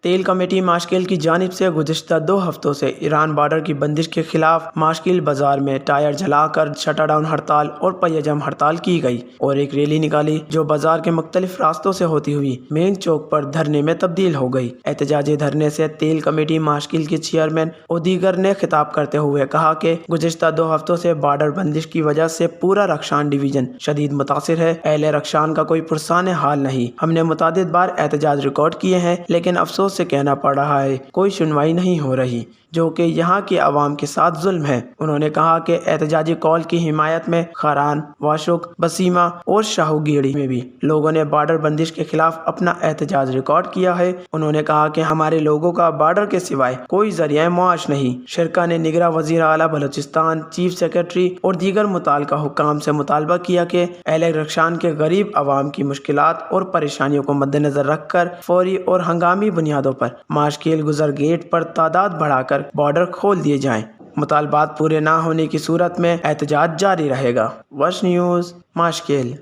तेल कमेटी माशकेल की जानिब से गुज़िश्ता 2 हफ्तों से ईरान बॉर्डर की बंदिश के खिलाफ माशकेल बाजार में टायर जलाकर शटरडाउन हड़ताल और पहिया-जम हड़ताल की गई और एक रैली निकाली जो बाजार के मुख्तलिफ रास्तों से होती हुई मेन चौक पर धरने में तब्दील हो गई। एहतजाजी धरने से तेल कमेटी माशकेल के चेयरमैन और दीगर ने खिताब करते हुए कहा कि गुज़िश्ता 2 हफ्तों से बॉर्डर बंदिश की वजह से पूरा रक्षान डिवीजन शदीद मुतासिर है। अहले रक्षान का कोई पुरसान हाल नहीं। हमने मुतादिद बार एहतजाज रिकॉर्ड किए हैं, लेकिन अफसोस से कहना पड़ रहा है कोई सुनवाई नहीं हो रही, जो कि यहाँ की आवाम के साथ जुल्म है। उन्होंने कहा कि एहतजाजी कॉल की हिमायत में खारान, वाशुक, बसीमा और शाहूगीड़ी में भी लोगों ने बॉर्डर बंदिश के खिलाफ अपना एहतजाज रिकॉर्ड किया है। उन्होंने कहा कि हमारे लोगों का बॉर्डर के सिवाय कोई जरिया मुआश नहीं। शिरका ने निगरां वज़ीर आला बलूचिस्तान, चीफ सेक्रेटरी और दीगर मुताल्लिका हुक्काम से मुतालबा किया कि अहले रक्षान के गरीब आवाम की मुश्किलात और परेशानियों को मद्देनजर रखकर फौरी और हंगामी बुनियादों पर माशकेल गुजर गेट पर तादाद बढ़ाकर बॉर्डर खोल दिए जाएं। मुतालबात पूरे ना होने की सूरत में एहतजाज जारी रहेगा। वश न्यूज़, माशकेल।